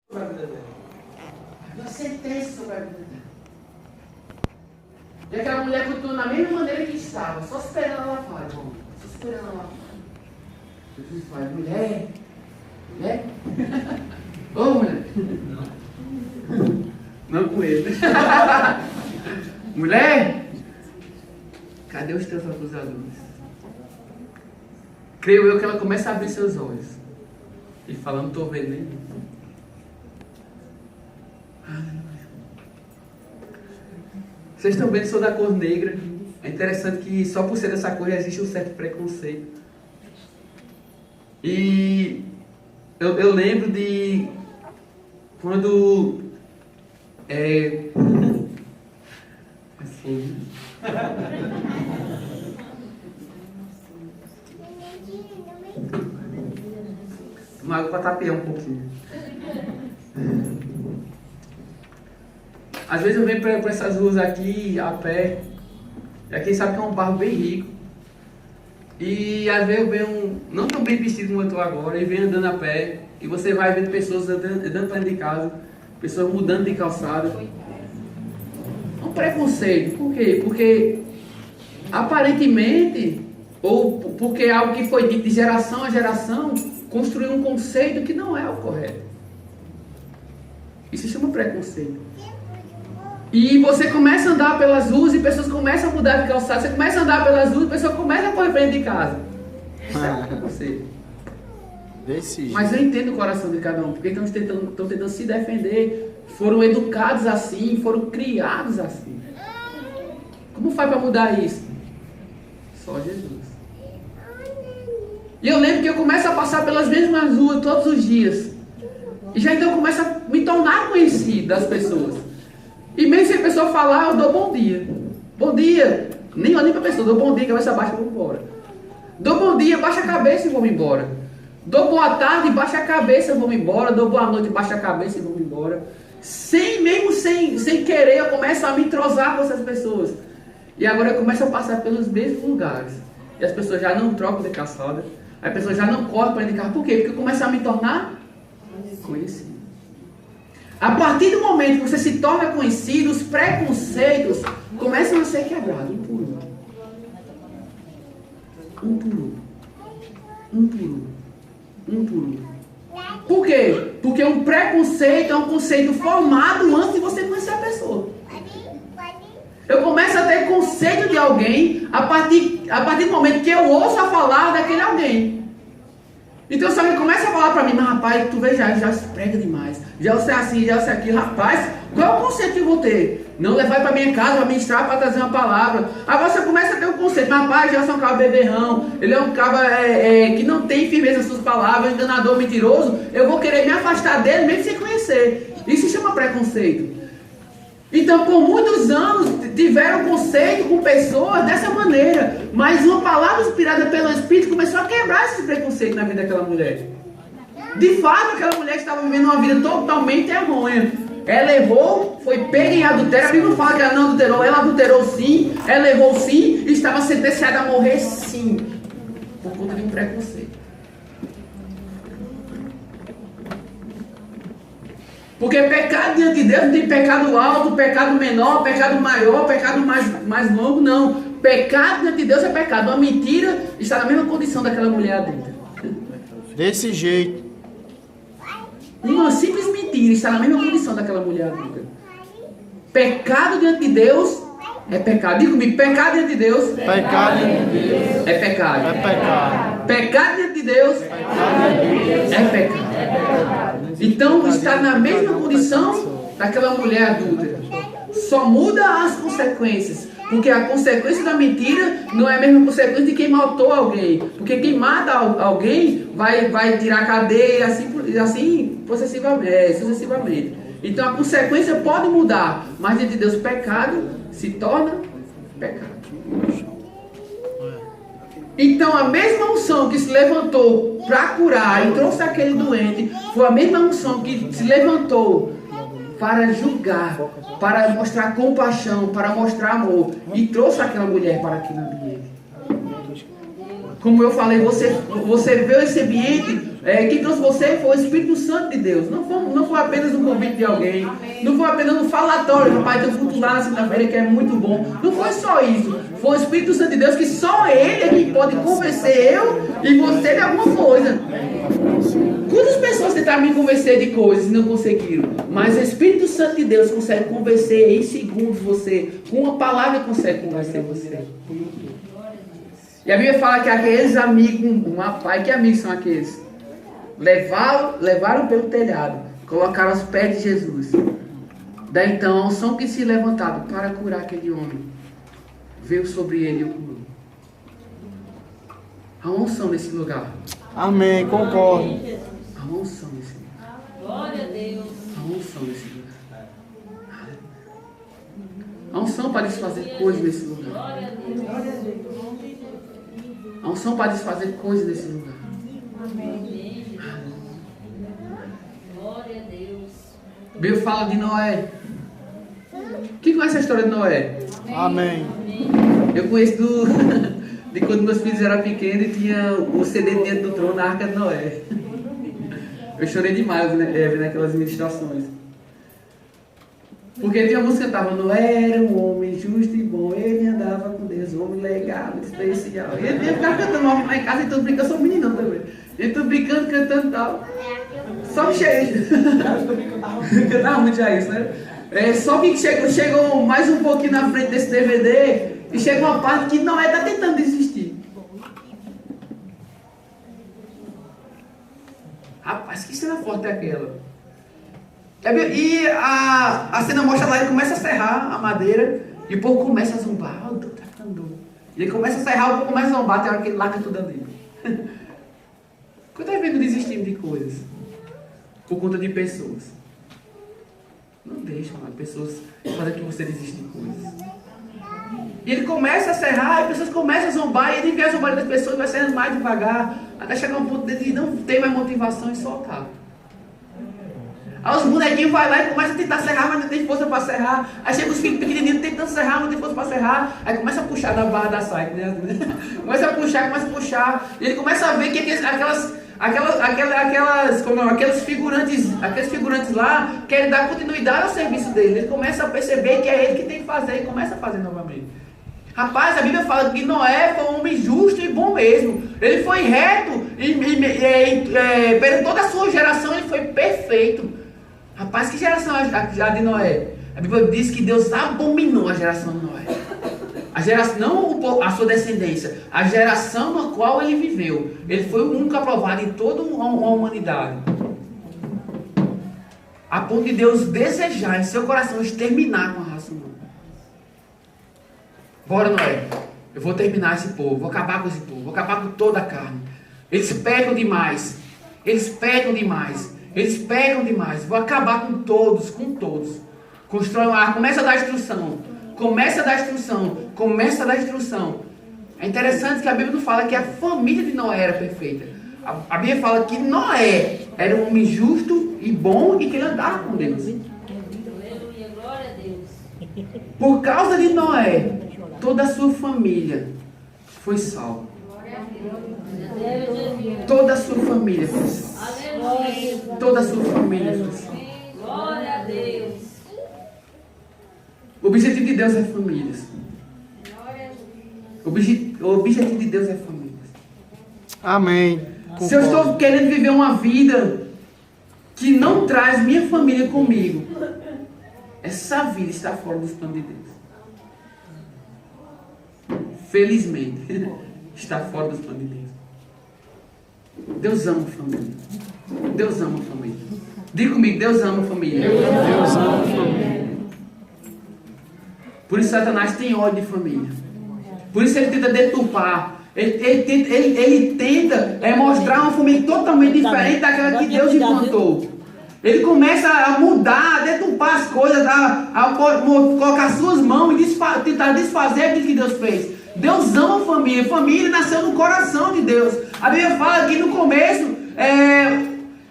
sobre a vida dela. Havia sentença sobre a vida dela. E aquela mulher continuou na mesma maneira que estava, só esperando ela falar, irmão. Só esperando ela falar. Jesus fala, mulher. Ô, mulher. Não com ele. Mulher, cadê os teus acusadores? Creio eu que ela começa a abrir seus olhos. E fala, não estou vendo nem. Vocês estão vendo que sou da cor negra. É interessante que só por ser dessa cor existe um certo preconceito. E eu lembro de quando assim, uma água para tapear um pouquinho. Às vezes eu venho para essas ruas aqui a pé. E aqui sabe que é um bairro bem rico. E às vezes eu venho, não tão bem vestido como eu estou agora, e venho andando a pé. E você vai vendo pessoas andando para dentro de casa, pessoas mudando de calçada. É um preconceito. Por quê? Porque aparentemente, ou porque é algo que foi dito de geração a geração, construiu um conceito que não é o correto. Isso se chama preconceito. E você começa a andar pelas ruas e pessoas começam a mudar de calçada. Você começa a andar pelas ruas e pessoas começam a correr para dentro de casa. Isso é preconceito. Mas eu entendo o coração de cada um, porque estão tentando se defender, foram educados assim, foram criados assim. Como faz para mudar isso? Só Jesus. E eu lembro que eu começo a passar pelas mesmas ruas todos os dias. E já então eu começo a me tornar conhecido das pessoas. E mesmo se a pessoa falar, eu dou bom dia. Bom dia. Nem olho para a pessoa, dou bom dia, cabeça baixa e vou embora. Dou bom dia, baixa a cabeça e vou embora. Dou boa tarde, baixa a cabeça e vou embora. Dou boa noite, baixa a cabeça e vou embora. Sem querer, eu começo a me entrosar com essas pessoas. E agora eu começo a passar pelos mesmos lugares. E as pessoas já não trocam de calçada. As pessoas já não correm para indicar. Por quê? Porque eu começo a me tornar conhecido. A partir do momento que você se torna conhecido, os preconceitos começam a ser quebrados, um por um. Um por um. Um por um. Um por um. Por quê? Porque um preconceito é um conceito formado antes de você conhecer a pessoa. Eu começo a ter conceito de alguém a partir do momento que eu ouço a falar daquele alguém. Então se alguém começa a falar para mim, mas rapaz, tu vê já se prega demais. Já eu sei assim, já eu sei aquilo. Rapaz, qual é o conceito que eu vou ter? Não levar para minha casa, para ministrar, para trazer uma palavra. Aí você começa a ter um conceito. Mas rapaz, já é um cara beberrão. Ele é um cara que não tem firmeza nas suas palavras, enganador, mentiroso. Eu vou querer me afastar dele mesmo sem conhecer. Isso se chama preconceito. Então, por muitos anos, tiveram conceito com pessoas dessa maneira. Mas uma palavra inspirada pelo Espírito começou a quebrar esse preconceito na vida daquela mulher. De fato, aquela mulher estava vivendo uma vida totalmente errônea. Ela errou, foi pega em adultério. A Bíblia não fala que ela não adulterou. Ela adulterou sim, ela errou sim, e estava sentenciada a morrer sim. Por conta de um preconceito. Porque pecado diante de Deus não tem pecado alto, pecado menor, pecado maior, pecado mais longo, não. Pecado diante de Deus é pecado. Uma mentira está na mesma condição daquela mulher adulta. Desse jeito. Uma simples mentira está na mesma condição daquela mulher adulta. Pecado diante de Deus é pecado. Diga comigo, pecado diante de Deus. Pecado diante de Deus. É pecado. É pecado. Pecado diante de Deus é pecado. Então está na mesma condição daquela mulher adúltera. Só muda as consequências. Porque a consequência da mentira não é a mesma consequência de quem matou alguém. Porque quem mata alguém vai tirar cadeia, assim sucessivamente. Então a consequência pode mudar. Mas diante de Deus, pecado se torna pecado. Então a mesma unção que se levantou para curar e trouxe aquele doente, foi a mesma unção que se levantou para julgar, para mostrar compaixão, para mostrar amor, e trouxe aquela mulher para aquele ambiente. como eu falei, você vê esse ambiente, quem trouxe você foi o Espírito Santo de Deus. Não foi apenas um convite de alguém. Não foi apenas um falatório. Rapaz, tem um culto lá na segunda-feira que é muito bom. Não foi só isso. Foi o Espírito Santo de Deus que só Ele é que pode convencer eu e você de alguma coisa. Quantas pessoas tentaram me convencer de coisas e não conseguiram? Mas o Espírito Santo de Deus consegue convencer em segundos você. Com uma palavra consegue convencer você. E a Bíblia fala que aqueles amigos, pai, que amigos são aqueles? Levaram pelo telhado, colocaram aos pés de Jesus. Daí então a unção que se levantaram para curar aquele homem veio sobre ele e o curou. Há uma unção nesse lugar. Amém, concordo. Há uma unção nesse lugar. Glória a Deus. Há uma unção nesse lugar. Há unção para desfazer coisas nesse lugar. Glória a Deus. Há unção para desfazer coisas nesse lugar. Amém. Glória a Deus. A Bíblia fala de Noé. Quem conhece a história de Noé? Amém. Eu conheço de quando meus filhos eram pequenos e tinha o CD dentro do trono na Arca de Noé. Eu chorei demais vendo aquelas ministrações. Porque tinha uma música que cantava: Noé era um homem justo e bom, ele andava com Deus, um homem legal, especial. E ele ficava cantando lá em casa e todo brincando, eu sou um menino também. E tudo brincando, cantando e tal. Só que cantava muito já isso, né? Só que chegou mais um pouquinho na frente desse DVD e chega uma parte que Noé está tentando desistir. Rapaz, que cena forte é aquela? E a cena mostra lá, ele começa a serrar a madeira e o povo começa a zombar. Oh, tá ficando doido. Ele começa a serrar, o povo começa a zombar, tem hora que ele larga tudo ali. Quantas vezes não desistimos de coisas por conta de pessoas? Não deixa, mano, pessoas fazem que você desista de coisas. E ele começa a serrar, as pessoas começam a zombar, e ele vê a zombaria das pessoas, vai sendo mais devagar, até chegar um ponto de não ter mais motivação e soltar. Aí os bonequinhos vão lá e começam a tentar serrar, mas não tem força para serrar. Aí chega os filhos pequenininhos tentando serrar, mas não tem força para serrar. Aí começa a puxar da barra da saia, né? Começa a puxar. E ele começa a ver que aqueles figurantes lá querem dar continuidade ao serviço dele. Ele começa a perceber que é ele que tem que fazer e começa a fazer novamente. Rapaz, a Bíblia fala que Noé foi um homem justo e bom mesmo. Ele foi reto e perante toda a sua geração ele foi perfeito. Rapaz, que geração é a de Noé? A Bíblia diz que Deus abominou a geração de Noé. A geração, não a sua descendência, a geração na qual ele viveu. Ele foi o único aprovado em toda a humanidade. A ponto de Deus desejar em seu coração exterminar com a raça humana. Bora, Noé. Eu vou terminar esse povo, vou acabar com esse povo, vou acabar com toda a carne. Eles pecam demais. Vou acabar com todos. Constrói uma arca, começa a dar instrução. É interessante que a Bíblia não fala que a família de Noé era perfeita. A Bíblia fala que Noé era um homem justo e bom e que ele andava com Deus. Aleluia, glória a Deus. Por causa de Noé, toda a sua família foi salva. Toda a sua família foi salva. Aleluia. Toda a sua família foi salva. Glória a Deus. O objetivo de Deus é famílias. O objetivo de Deus é famílias. Amém. Se eu estou querendo viver uma vida que não traz minha família comigo, essa vida está fora dos planos de Deus. Felizmente, está fora dos planos de Deus. Deus ama a família. Deus ama a família. Diga comigo, Deus ama a família. Deus ama a família. Por isso Satanás tem ódio de família. Por isso ele tenta deturpar. Ele tenta mostrar uma família totalmente diferente daquela que Deus implantou. Ele começa a mudar, a deturpar as coisas, a colocar suas mãos e tentar desfazer aquilo que Deus fez. Deus ama a família. Família nasceu no coração de Deus. A Bíblia fala que no começo,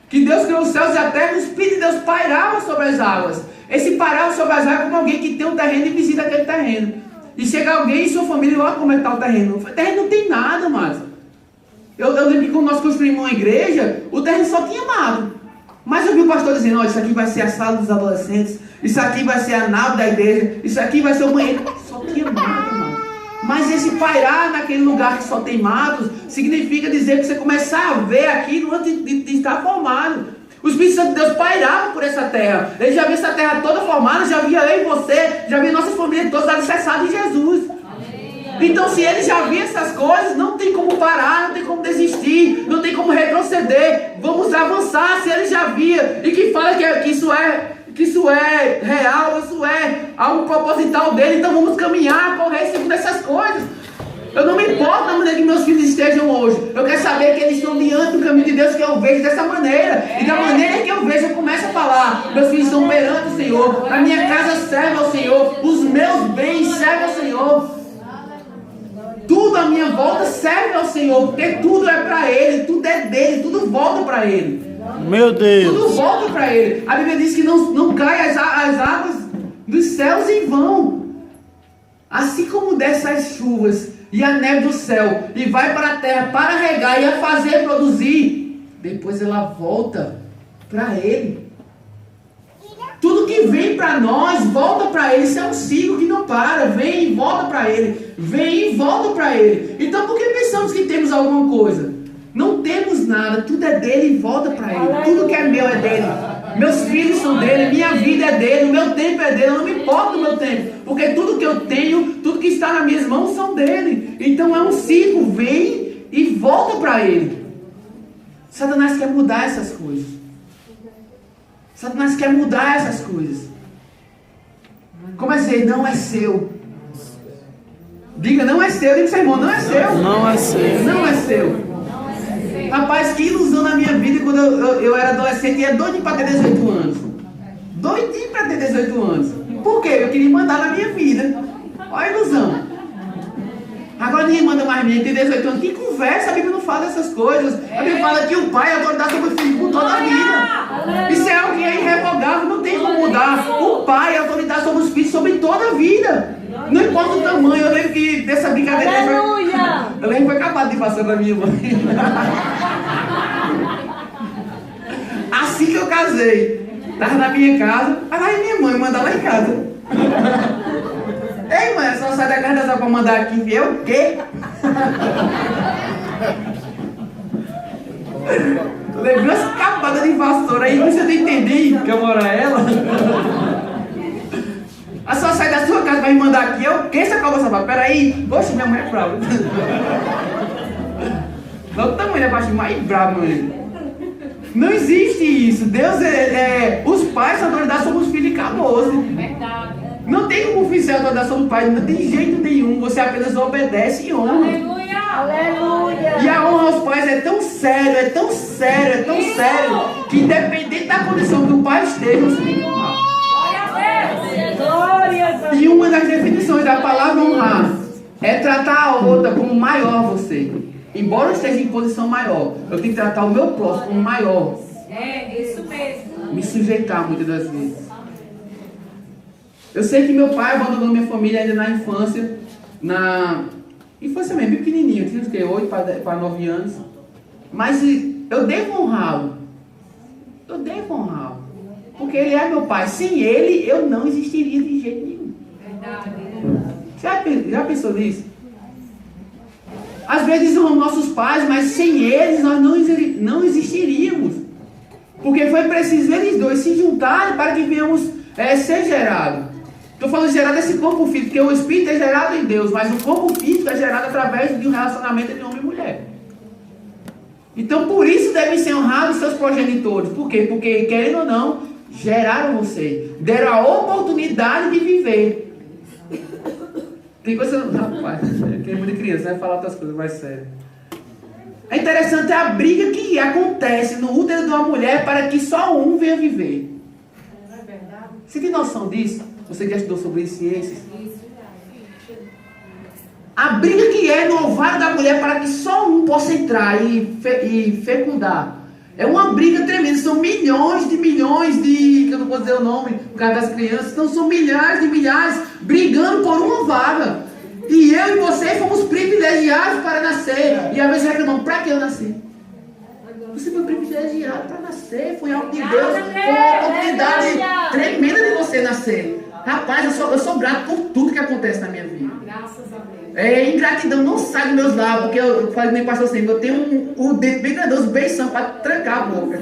que Deus criou os céus e a terra, o Espírito de Deus pairava sobre as águas. Esse pairava sobre as águas como alguém que tem um terreno e visita aquele terreno. E chega alguém e sua família, olha como é que está o terreno. O terreno não tem nada, mas Eu lembro que quando nós construímos uma igreja, o terreno só tinha mato. Mas eu vi o pastor dizendo, isso aqui vai ser a sala dos adolescentes, isso aqui vai ser a nave da igreja, isso aqui vai ser o banheiro. Só tinha mato, irmão. Mas esse pairar naquele lugar que só tem matos, significa dizer que você começar a ver aquilo antes de estar formado. O Espírito Santo de Deus pairava por essa terra. Ele já via essa terra toda formada, já via eu e você, já via nossas famílias todas alicerçadas em Jesus. Então, se ele já via essas coisas, não tem como parar, não tem como desistir, não tem como retroceder. Vamos avançar se ele já via. E que fala que isso é real, isso é algo proposital dele. Então vamos caminhar, correr segundo essas coisas. Eu não me importo da maneira que meus filhos estejam hoje. Eu quero saber que eles estão diante do caminho de Deus, que eu vejo dessa maneira. E da maneira que eu vejo, eu começo a falar. Meus filhos estão perante o Senhor. A minha casa serve ao Senhor. Os meus bens servem ao Senhor. Tudo à minha volta serve ao Senhor. Porque tudo é para Ele. Tudo é dele. Tudo volta para Ele. Meu Deus. Tudo volta para Ele. A Bíblia diz que não cai as águas dos céus em vão. Assim como desce as chuvas e a neve do céu e vai para a terra para regar e a fazer produzir, depois ela volta para Ele. Tudo que vem para nós volta para Ele. Isso é um ciclo que não para. Vem e volta para Ele. Vem e volta para Ele. Então por que pensamos que temos alguma coisa? Não temos nada. Tudo é dele e volta para Ele. Tudo que é meu é dele. Meus filhos são dele. Minha vida é dele. O meu tempo é dele. Eu não me importo do meu tempo. Porque tudo que eu tenho, tudo que está nas minhas mãos são dele. Então é um ciclo. Vem e volta para Ele. Satanás quer mudar essas coisas. Satanás quer mudar essas coisas. Como é dizer, não é seu. Diga, não é seu. Diga, seu irmão, não é seu. Não é seu. Não é seu. Rapaz, que ilusão na minha vida quando eu era adolescente e ia doidinho para ter 18 anos. Doidinho para ter 18 anos. Por quê? Eu queria mandar na minha vida. Olha a ilusão. Agora ninguém manda mais ninguém, tem 18 anos. Que conversa, a Bíblia não fala dessas coisas. A Bíblia fala que o pai é autoridade sobre o filho por toda a vida. Isso é algo que é irrevogável, não tem como mudar. O pai é autoridade sobre os filhos sobre toda a vida. Não importa o tamanho. Eu lembro que dessa brincadeira. Eu lembro que foi capaz de passar pra minha mãe. Assim que eu casei, tava na minha casa. Aí minha mãe manda lá em casa. Ei, mãe, só sai da casa só pra mandar aqui. Eu o quê? Levei umas capadas de vassoura aí, você não entendeu que eu moro ela. A só sai da sua casa pra me mandar aqui. Eu o quê, essa cobra sapato? Peraí. Poxa, minha mãe é brava. Olha o tamanho da baixinha, mais brava, mãe. Não existe isso. Deus os pais são autoridade sobre os filhos e acabou. Verdade. Não tem como oficiar a autoridade sobre o pai, não tem jeito nenhum. Você apenas obedece e honra. Aleluia. Aleluia. E a honra aos pais é tão sério, é tão sério, é tão sério, que independente da condição que o pai esteja, você tem que honrar. Glória a Deus. E uma das definições da palavra honrar é tratar a outra como maior você. Embora eu esteja em posição maior, eu tenho que tratar o meu próximo como maior. É, isso mesmo. Me sujeitar muitas das vezes. Eu sei que meu pai abandonou minha família ainda na infância. Na infância mesmo, bem pequenininho. Eu tinha uns 8 para 9 anos. Mas eu devo honrá-lo. Eu devo honrá-lo. Porque ele é meu pai. Sem ele, eu não existiria de jeito nenhum. Já pensou nisso? Às vezes honramos nossos pais, mas sem eles nós não existiríamos. Porque foi preciso eles dois se juntarem para que venhamos ser gerados. Estou falando gerado desse corpo físico, porque o Espírito é gerado em Deus, mas o corpo físico é gerado através de um relacionamento entre homem e mulher. Então por isso devem ser honrados seus progenitores. Por quê? Porque, querendo ou não, geraram você, deram a oportunidade de viver. Tem coisa, rapaz, tem muita criança, vai falar outras coisas mais sérias. É interessante a briga que acontece no útero de uma mulher para que só um venha viver. Você tem noção disso? Você já estudou sobre ciências? A briga que é no ovário da mulher para que só um possa entrar e fecundar. É uma briga tremenda. São milhões de, que eu não vou dizer o nome por causa das crianças. Então são milhares de milhares brigando por uma vaga. E eu e você fomos privilegiados para nascer. E às vezes reclamamos, para que eu nasci? Você foi privilegiado para nascer. Foi algo de Deus. Foi uma oportunidade tremenda de você nascer. Rapaz, eu sou grato por tudo que acontece na minha vida. Graças a Deus. Ingratidão não sai dos meus lábios, porque eu falei nem pastor sempre, eu tenho o dedo bem grande, os beição para trancar a boca.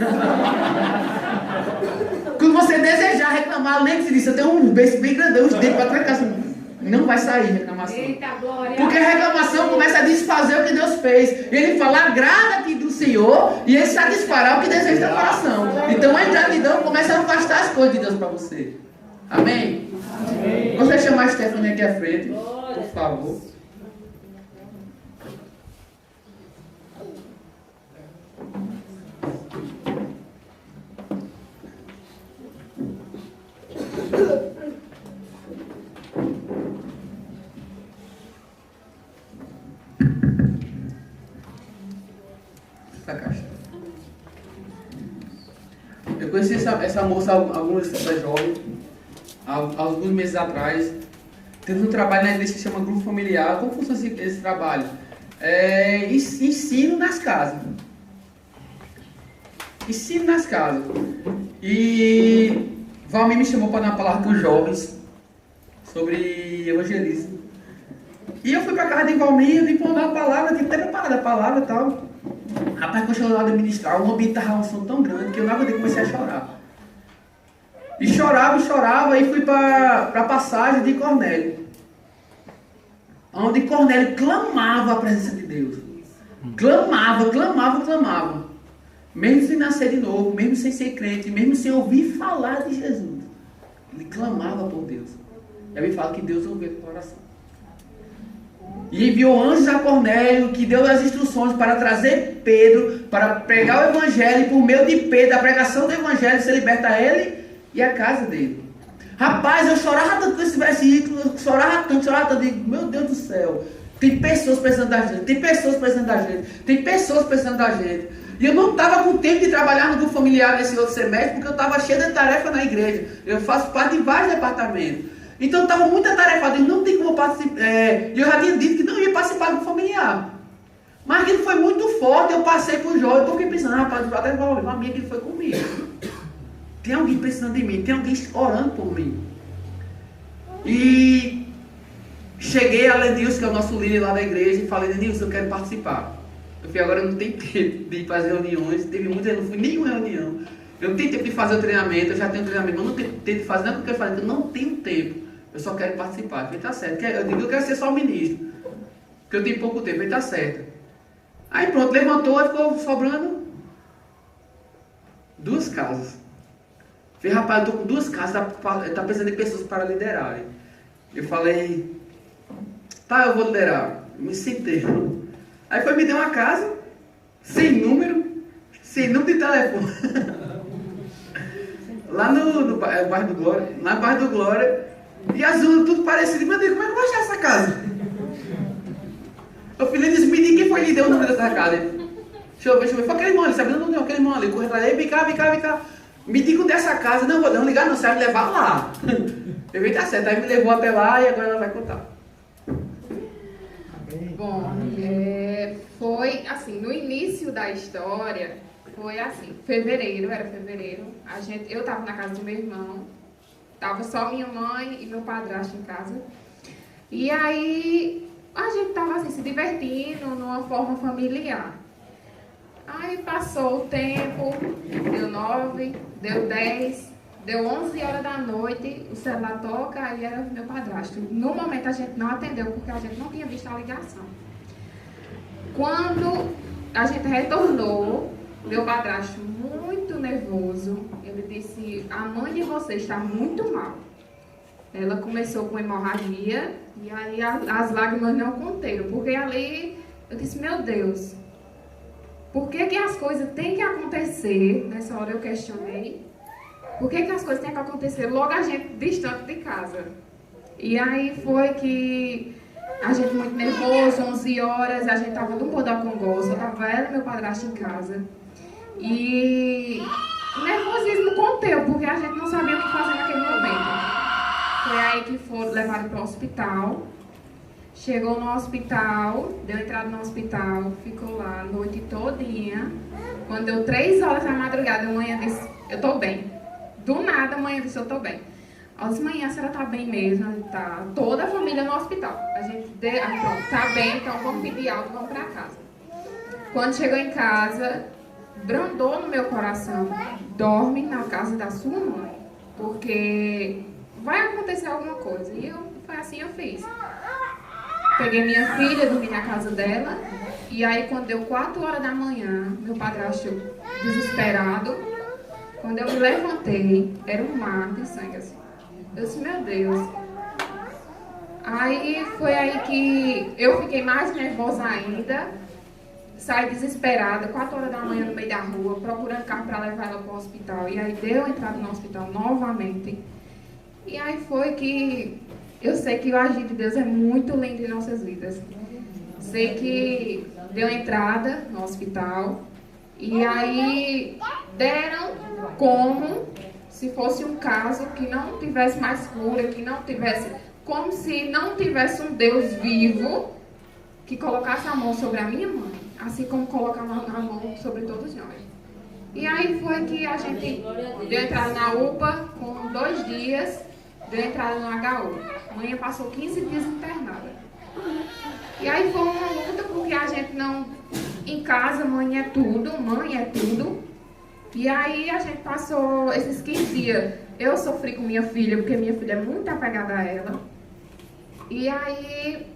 Quando você desejar reclamar, lembre-se disso, eu tenho um beijo bem grandão, os dedos para trancar assim. Não vai sair reclamação. Eita, glória. Porque a reclamação começa a desfazer o que Deus fez. Ele fala, agrada-te do Senhor e Ele satisfará o que deseja do coração. Então a ingratidão começa a afastar as coisas de Deus para você. Amém? Amém. Você chamar a Stephanie aqui à frente, por favor. Essa caixa. Eu conheci essa moça, essa jovem, há alguns meses atrás. Teve um trabalho na igreja que se chama Grupo Familiar. Como funciona esse trabalho? Ensino nas casas. Ensino nas casas. E Valmir me chamou para dar uma palavra com os jovens sobre evangelismo. E eu fui para a casa de Valmir, eu vim para dar a palavra, eu tinha até preparado a palavra e tal. Rapaz, quando eu cheguei lá de ministrar, o ambiente estava um som tão grande que eu não aguentei, comecei a chorar. E chorava, e fui para a passagem de Cornélio. Onde Cornélio clamava a presença de Deus. Clamava. Mesmo sem nascer de novo, mesmo sem ser crente, mesmo sem ouvir falar de Jesus. Ele clamava por Deus. E aí me fala que Deus ouviu o coração. E enviou anjos a Cornélio, que deu as instruções para trazer Pedro, para pregar o evangelho, e por meio de Pedro, a pregação do evangelho, se liberta ele e a casa dele. Rapaz, eu chorava tanto com esse versículo, chorava tanto, digo, meu Deus do céu, tem pessoas precisando da gente, E eu não estava com tempo de trabalhar no grupo familiar nesse outro semestre, porque eu estava cheio de tarefa na igreja. Eu faço parte de vários departamentos. Então eu estava muito atarefado, e não tem como participar. E eu já tinha dito que não ia participar do grupo familiar. Mas aquilo foi muito forte, eu passei por Jó, eu fiquei pensando, rapaz, até uma amiga que foi comigo. Tem alguém precisando de mim, tem alguém orando por mim. E cheguei a Lenilson, que é o nosso líder lá da igreja, e falei, Lenilson, eu quero participar. Eu falei, agora eu não tenho tempo de fazer reuniões, teve muitas, eu não fui nenhuma reunião. Eu não tenho tempo de fazer o treinamento, eu já tenho treinamento, mas não tenho tempo de fazer, não é porque eu quero fazer, eu não tenho tempo. Eu só quero participar. Eu falei, tá certo. Eu digo, eu quero ser só ministro, porque eu tenho pouco tempo. Ele tá certo. Aí pronto, levantou e ficou sobrando 2 casas. Falei, rapaz, eu tô com 2 casas, tá precisando de pessoas para liderarem. Eu falei, tá, eu vou liderar. Eu me sentei. Aí foi me deu uma casa, sem número de telefone. Lá no bairro do Glória, na bairro do Glória, e azul, tudo parecido. Meu Deus, como é que eu vou achar essa casa? O filho disse, me diga quem foi que lhe deu o número dessa casa. Deixa eu ver. Foi aquele irmão ali, sabendo não, aquele irmão ali. Correu atrás dele, vem cá. Me diga onde é essa casa. Não, vou não ligar não, você vai me levar lá. Eu falei, tá certo. Aí me levou até lá e agora ela vai contar. Bom, foi assim, no início da história, foi assim, era fevereiro, eu estava na casa do meu irmão, estava só minha mãe e meu padrasto em casa, e aí a gente estava assim, se divertindo numa forma familiar. Aí passou o tempo, deu 9, deu 10, deu 11 horas da noite, o celular toca, aí era meu padrasto. No momento a gente não atendeu, porque a gente não tinha visto a ligação. Quando a gente retornou, meu padrasto muito nervoso, ele disse, a mãe de vocês está muito mal. Ela começou com hemorragia, e aí as lágrimas não conteram, porque ali eu disse, meu Deus, por que as coisas têm que acontecer? Nessa hora eu questionei. Por que as coisas têm que acontecer logo a gente distante de casa? E aí foi que a gente muito nervoso, 11 horas, a gente estava no Pôr da Congosta, estava ela e meu padrasto em casa. E o nervosismo conteu, porque a gente não sabia o que fazer naquele momento. Foi aí que foram levados para o hospital. Chegou no hospital, deu entrada no hospital, ficou lá a noite todinha. Quando deu 3 horas da madrugada, a mãe disse, eu tô bem. Do nada, a mãe disse, eu tô bem. Eu disse, mãe, a senhora tá bem mesmo? Tá. Toda a família no hospital. A gente, pronto, tá bem, então vamos pedir alta, vamos pra casa. Quando chegou em casa, brandou no meu coração, dorme na casa da sua mãe, porque vai acontecer alguma coisa. E foi assim eu fiz. Peguei minha filha, dormi na casa dela, e aí quando deu 4 horas da manhã, meu padrasto desesperado, quando eu me levantei, era um mar de sangue assim. Eu disse, meu Deus. Aí foi aí que eu fiquei mais nervosa ainda, saí desesperada, 4 horas da manhã no meio da rua, procurando carro para levar ela para o hospital. E aí deu entrada no hospital novamente. E aí foi que eu sei que o agir de Deus é muito lindo em nossas vidas. Sei que deu entrada no hospital e aí deram como se fosse um caso que não tivesse mais cura, que não tivesse, como se não tivesse um Deus vivo que colocasse a mão sobre a minha mãe, assim como colocava a mão sobre todos nós. E aí foi que a gente deu entrada na UPA com 2 dias, deu entrada no HU. A mãe passou 15 dias internada. E aí foi uma luta porque a gente não... Em casa, mãe é tudo. E aí a gente passou esses 15 dias. Eu sofri com minha filha, porque minha filha é muito apegada a ela. E aí,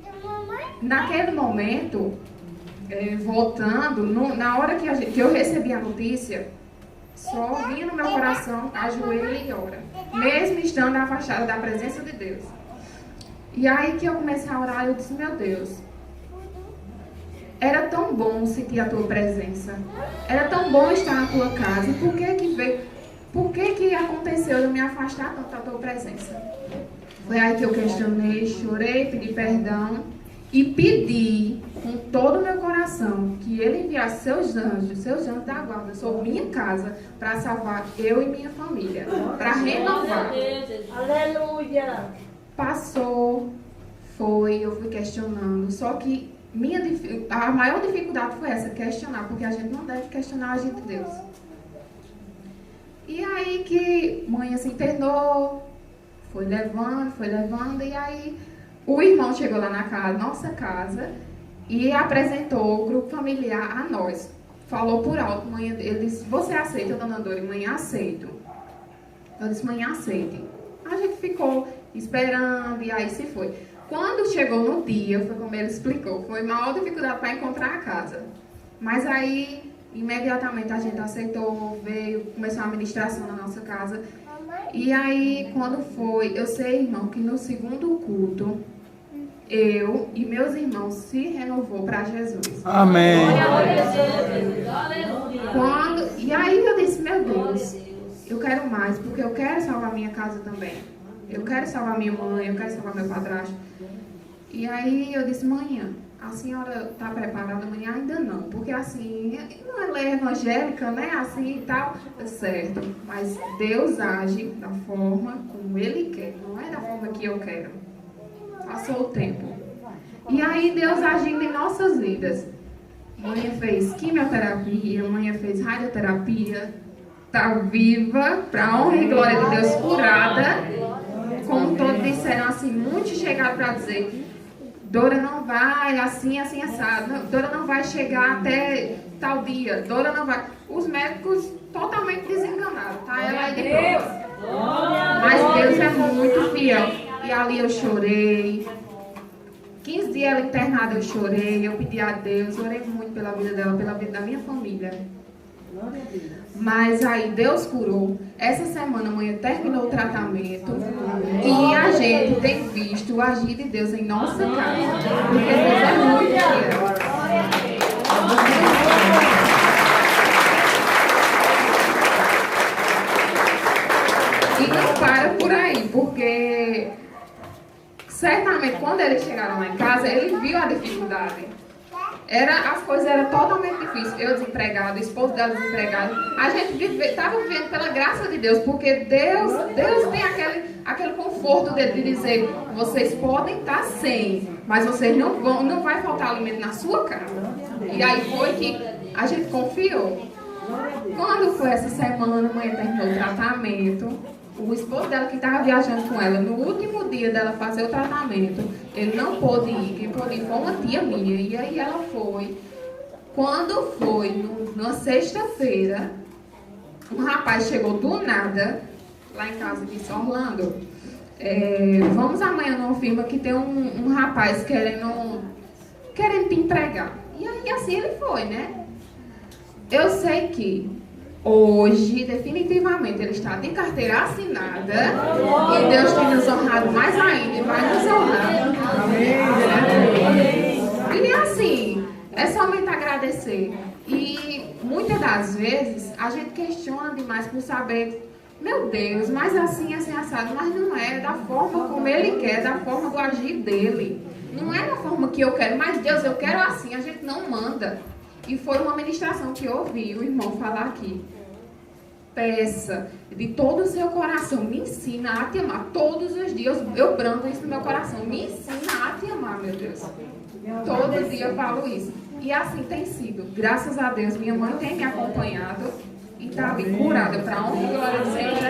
naquele momento, voltando, na hora que eu recebi a notícia, só vinha no meu coração, ajoelha e ora. Mesmo estando afastada da presença de Deus. E aí que eu comecei a orar, eu disse, meu Deus, era tão bom sentir a tua presença. Era tão bom estar na tua casa. Por que aconteceu de eu me afastar tanto da tua presença? Foi aí que eu questionei, chorei, pedi perdão e pedi com todo o meu coração que ele enviasse seus anjos da guarda sobre minha casa para salvar eu e minha família, para renovar. Aleluia! Passou, eu fui questionando, só que a maior dificuldade foi essa, questionar, porque a gente não deve questionar a gente de Deus. E aí que mãe se internou, foi levando, e aí o irmão chegou lá na nossa casa, e apresentou o grupo familiar a nós. Falou por alto, mãe, ele disse, você aceita, dona Dori? Mãe, aceito. Eu disse, mãe, aceite. A gente ficou esperando, e aí se foi. Quando chegou no dia, foi como ele explicou, foi a maior dificuldade para encontrar a casa. Mas aí, imediatamente a gente aceitou, veio, começou a administração na nossa casa. E aí, quando foi, eu sei, irmão, que no segundo culto, eu e meus irmãos se renovou para Jesus. Amém. E aí eu disse, meu Deus, eu quero mais, porque eu quero salvar minha casa também. Eu quero salvar minha mãe, eu quero salvar meu padrasto. E aí eu disse, mãe, a senhora está preparada? Amanhã ainda não, porque assim, ela é evangélica, né, assim e tal, certo. Mas Deus age da forma como Ele quer, não é da forma que eu quero. Passou o tempo. E aí Deus agindo em nossas vidas. Mãe fez quimioterapia, mãe fez radioterapia, está viva, para honra e glória de Deus, curada. Como todos disseram assim, muitos chegaram para dizer, Dora não vai, assim, assado. Dora não vai chegar até tal dia. Dora não vai. Os médicos totalmente desenganaram, tá? Ela aí de prova. Mas Deus é muito fiel. E ali eu chorei. 15 dias ela internada, eu chorei. Eu pedi a Deus, orei muito pela vida dela, pela vida da minha família. Mas aí Deus curou. Essa semana a mãe terminou o tratamento e a gente tem visto o agir de Deus em nossa casa. Porque Deus é muito fiel. E não para por aí, porque certamente quando eles chegaram lá em casa, ele viu a dificuldade. As coisas eram totalmente difíceis. Eu desempregado, o esposo dela desempregado. A gente estava vivendo pela graça de Deus, porque Deus tem aquele conforto dele de dizer, vocês podem estar sem, mas vocês não vai faltar alimento na sua casa. E aí foi que a gente confiou. Quando foi essa semana, a mãe terminou o tratamento, o esposo dela que estava viajando com ela, no último dia dela fazer o tratamento, ele não pôde ir, quem pôde ir foi uma tia minha, e aí ela foi. Quando foi, numa sexta-feira, um rapaz chegou do nada, lá em casa e disse, Orlando, vamos amanhã numa firma que tem um rapaz querendo te empregar. E aí assim ele foi, né? Eu sei que hoje, definitivamente, ele está de carteira assinada e Deus tem nos honrado mais ainda e vai nos honrar. E assim, é somente agradecer. E muitas das vezes a gente questiona demais por saber, meu Deus, mas assim, assado, mas não é da forma como ele quer, da forma do agir dele. Não é da forma que eu quero, mas Deus, eu quero assim, a gente não manda. E foi uma ministração que eu ouvi o irmão falar aqui. Peça de todo o seu coração, me ensina a te amar todos os dias. Eu brando isso no meu coração, me ensina a te amar, meu Deus. Todo dia eu falo isso. E assim tem sido. Graças a Deus, minha mãe tem me acompanhado e está bem curada para honra e glória do Senhor Jesus.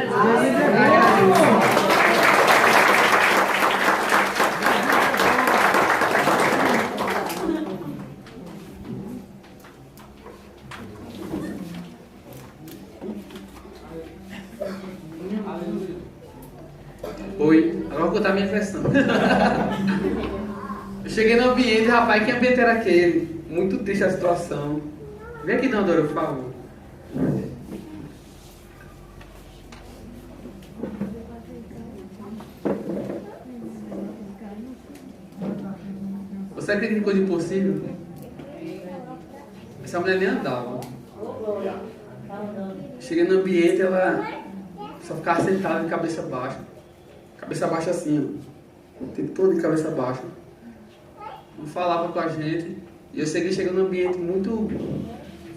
Oi, agora vou contar a minha versão. Eu cheguei no ambiente, rapaz, que ambiente era aquele? Muito triste a situação. Vem aqui, Dona, por favor. Você acredita em coisa impossível? Essa mulher nem andava. Cheguei no ambiente, ela só ficava sentada de cabeça baixa. Cabeça baixa assim, ó. O tempo todo de cabeça baixa. Não falava com a gente. E eu cheguei num ambiente muito...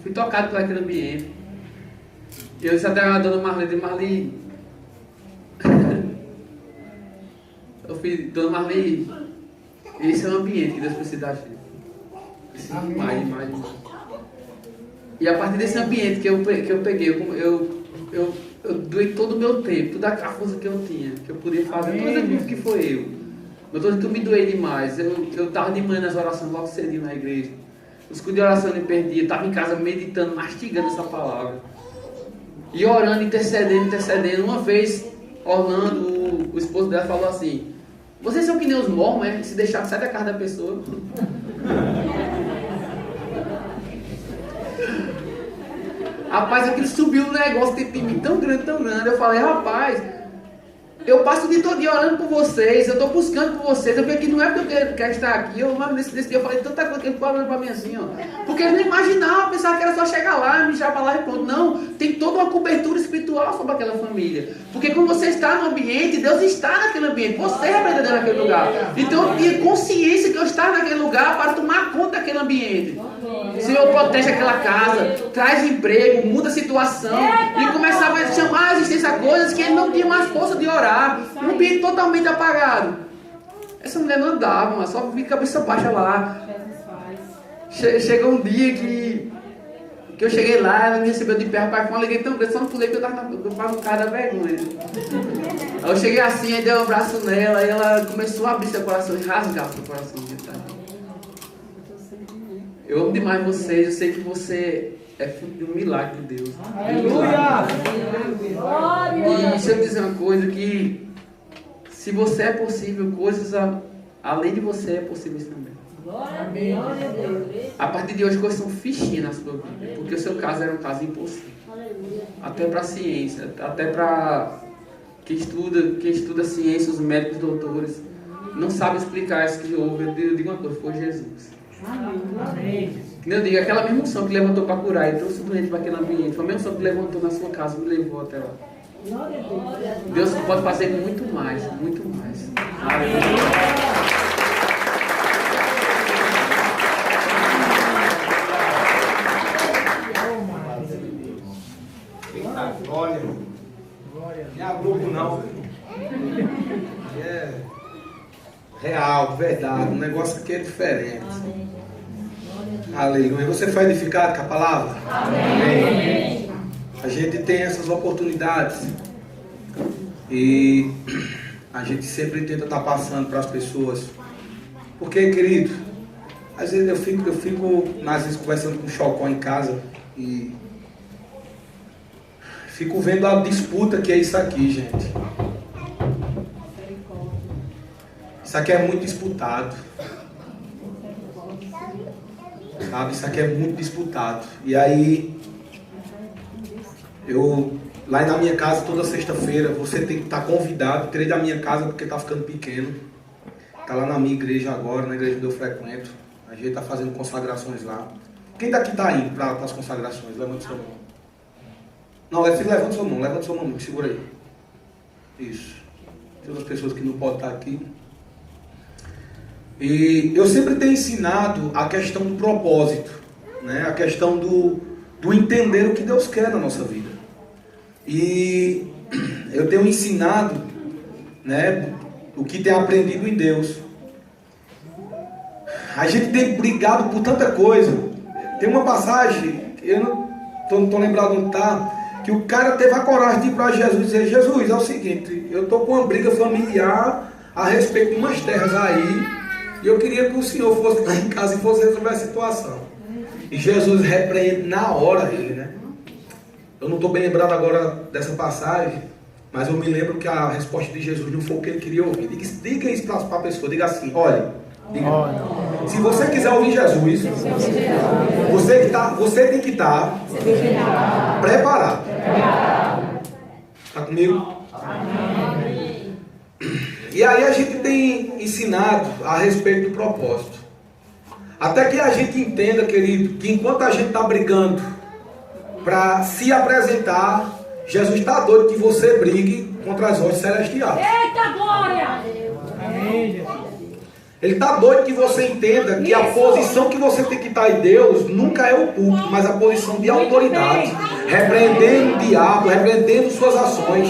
Fui tocado por aquele ambiente. E eu disse até a dona Marli, eu fui, dona Marli, esse é o ambiente que Deus precisa da gente. Mais. E a partir desse ambiente que eu peguei, eu doei todo o meu tempo, toda a força que eu tinha, que eu podia fazer, tudo aquilo que foi eu. Mas todo que eu me doei demais. Eu estava de manhã nas orações, logo cedinho na igreja. Os cultos de oração eu me perdi, eu estava em casa meditando, mastigando essa palavra. E orando, intercedendo. Uma vez, Orlando, o esposo dela, falou assim: vocês são que nem os mormons, é? Se deixar, sai da casa da pessoa. Rapaz, aquilo subiu um negócio dentro de mim tão grande. Eu falei, rapaz, eu passo o dia todo dia orando por vocês, eu estou buscando por vocês, eu vi que não é porque eu quero estar aqui. Nesse dia eu falei tanta coisa que ele ficou olhando para mim assim, ó. Porque eu não imaginava, pensava que era só chegar lá, mijar para lá e pronto. Não, tem toda uma cobertura espiritual sobre aquela família. Porque quando você está no ambiente, Deus está naquele ambiente, você é verdadeiro naquele lugar. Então eu tinha consciência que eu estava naquele lugar para tomar conta daquele ambiente. O Senhor protege aquela casa, traz emprego, muda a situação. E começava a chamar a existência coisas que ele não tinha mais força de orar. Um ambiente totalmente apagado. Essa mulher não andava, mas só vivia cabeça baixa lá. Chegou um dia que eu cheguei lá, ela me recebeu de pé, rapaz, com uma alegria tão grande, só não pulei porque eu estava no cara da vergonha. Aí eu cheguei assim, aí dei um abraço nela, e ela começou a abrir seu coração e rasgar seu coração. Eu amo demais vocês, eu sei que você é fruto de um milagre de Deus. Aleluia! E deixa eu dizer uma coisa, que se você é possível, coisas além de você é possíveis também. A partir de hoje, coisas são fichinhas na sua vida, porque o seu caso era um caso impossível. Até para a ciência, até para quem estuda ciência, os médicos, doutores, não sabe explicar isso que houve. Eu digo uma coisa, foi Jesus. Amém. Eu digo, aquela mesma unção que levantou para curar e trouxe o doente para aquele ambiente, foi a mesma unção que levantou na sua casa e me levou até lá. Deus pode fazer muito mais, muito mais. Amém. Glória. Não é Globo não. É real, verdade. O negócio aqui é diferente. Aleluia. Você foi edificado com a palavra? Amém. A gente tem essas oportunidades. E a gente sempre tenta estar passando para as pessoas. Porque, querido, às vezes eu fico às vezes conversando com o Chocó em casa e fico vendo a disputa que é isso aqui, gente. Isso aqui é muito disputado. Sabe, isso aqui é muito disputado. E aí, lá na minha casa, toda sexta-feira, você tem que estar convidado. Tirei da minha casa porque está ficando pequeno. Está lá na minha igreja agora, na igreja que eu frequento. A gente está fazendo consagrações lá. Quem daqui está indo para as consagrações? Levanta sua mão. Não, levanta sua mão, segura aí. Isso. Tem outras pessoas que não podem estar aqui. E eu sempre tenho ensinado a questão do propósito, né? A questão do entender o que Deus quer na nossa vida. E eu tenho ensinado, né, o que tenho aprendido em Deus. A gente tem brigado por tanta coisa. Tem uma passagem, eu não estou lembrado onde está, que o cara teve a coragem de ir para Jesus e dizer: Jesus, é o seguinte, eu estou com uma briga familiar a respeito de umas terras aí, e eu queria que o Senhor fosse lá em casa e fosse resolver a situação. E Jesus repreende na hora ele, né? Eu não estou bem lembrado agora dessa passagem, mas eu me lembro que a resposta de Jesus não foi o que ele queria ouvir. Diga isso para a pessoa, diga assim: olha, se você quiser ouvir Jesus, você tem que estar preparado. Está comigo? E aí a gente tem ensinado a respeito do propósito. Até que a gente entenda, querido, que enquanto a gente está brigando para se apresentar, Jesus está doido que você brigue contra as hostes celestiais. Eita glória! Ele está doido que você entenda que a posição que você tem que estar em Deus nunca é o púlpito, mas a posição de autoridade. Repreendendo o diabo, repreendendo suas ações.